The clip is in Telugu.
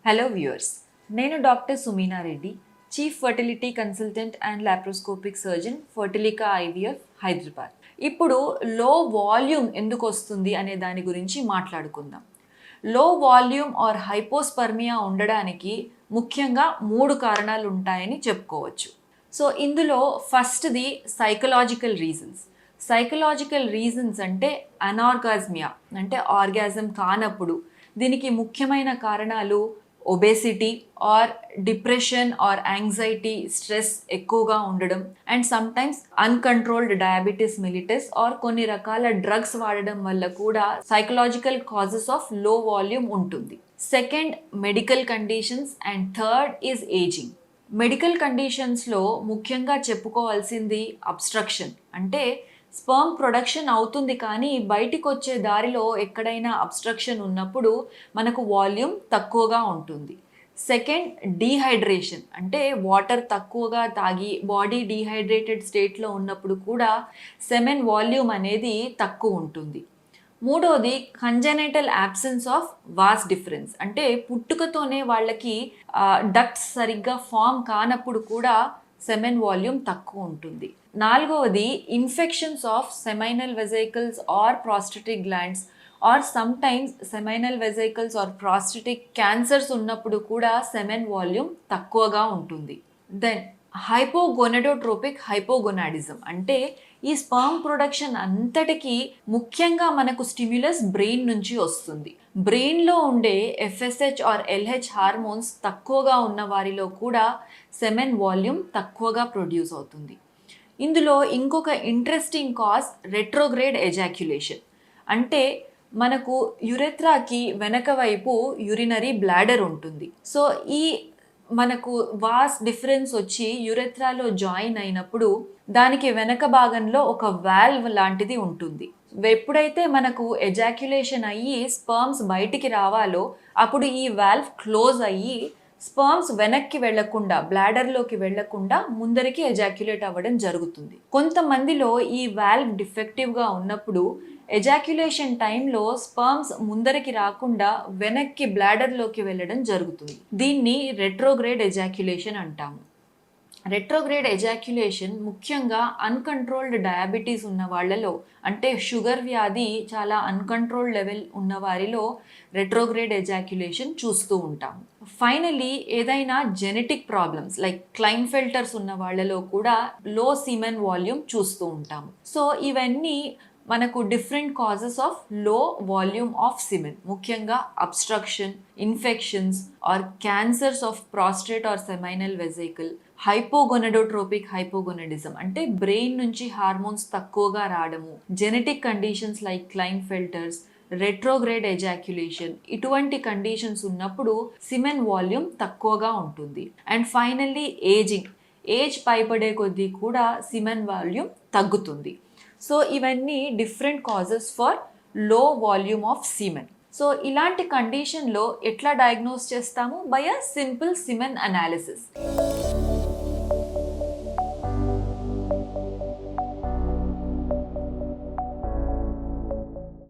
హలో వ్యూయర్స్, నేను doctor Sumeena Reddy, chief fertility consultant and laparoscopic surgeon, Fertilica IVF, Hyderabad. ఇప్పుడు లో వాల్యూమ్ ఎందుకు వస్తుంది అనే దాని గురించి మాట్లాడుకుందాం. లో వాల్యూమ్ ఆర్ హైపోస్పర్మియా ఉండడానికి ముఖ్యంగా 3 కారణాలు ఉంటాయని చెప్పుకోవచ్చు. సో ఇందులో ఫస్ట్ది సైకలాజికల్ రీజన్స్. సైకలాజికల్ రీజన్స్ అంటే అనార్గాజ్మియా అంటే ఆర్గాజం కానప్పుడు. దీనికి ముఖ్యమైన కారణాలు obesity or depression or anxiety, stress ఎక్కువగా ఉండడం and sometimes uncontrolled diabetes mellitus or కొన్ని రకాల డ్రగ్స్ వాడడం వల్ల కూడా psychological causes of low volume ఉంటుంది. Second, medical conditions and third is ageing. Medical కండిషన్స్లో ముఖ్యంగా చెప్పుకోవాల్సింది అబ్స్ట్రక్షన్ అంటే స్పర్మ్ ప్రొడక్షన్ అవుతుంది కానీ బయటికి వచ్చే దారిలో ఎక్కడైనా అబ్స్ట్రక్షన్ ఉన్నప్పుడు మనకు వాల్యూమ్ తక్కువగా ఉంటుంది. సెకండ్, డీహైడ్రేషన్ అంటే వాటర్ తక్కువగా తాగి బాడీ డీహైడ్రేటెడ్ స్టేట్లో ఉన్నప్పుడు కూడా సెమెన్ వాల్యూమ్ అనేది తక్కువ ఉంటుంది. మూడోది, కంజెనైటల్ యాబ్సెన్స్ ఆఫ్ వాస్ డిఫరెన్స్ అంటే పుట్టుకతోనే వాళ్ళకి డక్ట్స్ సరిగ్గా ఫామ్ కానప్పుడు కూడా సెమెన్ వాల్యూమ్ తక్కువ ఉంటుంది. నాలుగవది, infections of seminal vesicles or prostatic glands or sometimes seminal vesicles or prostatic cancers ఉన్నప్పుడు కూడా సెమెన్ వాల్యూమ్ తక్కువగా ఉంటుంది. దెన్ హైపోగొనడోట్రోపిక్ హైపోగొనాడిజం అంటే ఈ స్పర్మ్ ప్రొడక్షన్ అంతటికీ ముఖ్యంగా మనకు స్టిమ్యులస్ బ్రెయిన్ నుంచి వస్తుంది. బ్రెయిన్లో ఉండే ఎఫ్ఎస్హెచ్ ఆర్ ఎల్హెచ్ హార్మోన్స్ తక్కువగా ఉన్న వారిలో కూడా సెమెన్ వాల్యూమ్ తక్కువగా ప్రొడ్యూస్ అవుతుంది. ఇందులో ఇంకొక ఇంట్రెస్టింగ్ కాజ్ రెట్రోగ్రేడ్ ఎజాక్యులేషన్ అంటే మనకు యురెత్రాకి వెనక వైపు యూరినరీ బ్లాడర్ ఉంటుంది. సో ఈ మనకు వాస్ డిఫరెన్స్ వచ్చి యురెత్రాలో జాయిన్ అయినప్పుడు దానికి వెనక భాగంలో ఒక వాల్వ్ లాంటిది ఉంటుంది. ఎప్పుడైతే మనకు ఎజాక్యులేషన్ అయ్యి స్పర్మ్స్ బయటికి రావాలో అప్పుడు ఈ వాల్వ్ క్లోజ్ అయ్యి స్పర్మ్స్ వెనక్కి వెళ్లకుండా బ్లాడర్లోకి వెళ్లకుండా ముందరికి ఎజాక్యులేట్ అవ్వడం జరుగుతుంది. కొంతమందిలో ఈ వాల్వ్ డిఫెక్టివ్గా ఉన్నప్పుడు ఎజాక్యులేషన్ టైంలో స్పర్మ్స్ ముందరికి రాకుండా వెనక్కి బ్లాడర్లోకి వెళ్ళడం జరుగుతుంది. దీన్ని రెట్రోగ్రేడ్ ఎజాక్యులేషన్ అంటాము. రెట్రోగ్రేడ్ ఎజాక్యులేషన్ ముఖ్యంగా అన్కంట్రోల్డ్ డయాబెటీస్ ఉన్న వాళ్ళలో అంటే షుగర్ వ్యాధి చాలా అన్కంట్రోల్డ్ లెవెల్ ఉన్న వారిలో రెట్రోగ్రేడ్ ఎజాక్యులేషన్ చూస్తూ ఉంటాము. ఫైనలీ, ఏదైనా జెనెటిక్ ప్రాబ్లమ్స్ లైక్ క్లైన్ఫెల్టర్స్ ఉన్న వాళ్ళలో కూడా లో సీమెన్ వాల్యూమ్ చూస్తూ ఉంటాము. సో ఇవన్నీ మనకు different causes of low volume of semen, ముఖ్యంగా obstruction, infections or cancers of prostate or seminal vesicle, hypogonadotropic hypogonadism అంటే బ్రెయిన్ నుంచి హార్మోన్స్ తక్కువగా రావడము, genetic conditions like Klinefelter's, retrograde ejaculation, ఇటువంటి కండిషన్స్ ఉన్నప్పుడు సిమెన్ వాల్యూమ్ తక్కువగా ఉంటుంది. అండ్ ఫైనల్లీ ఏజింగ్, ఏజ్ పైబడే కొద్దీ కూడా సిమెన్ వాల్యూమ్ తగ్గుతుంది. సో ఇవన్నీ different causes for low volume of semen. So ఇలాంటి కండిషన్లో ఎట్లా డయాగ్నోస్ చేస్తాము? By a simple semen analysis.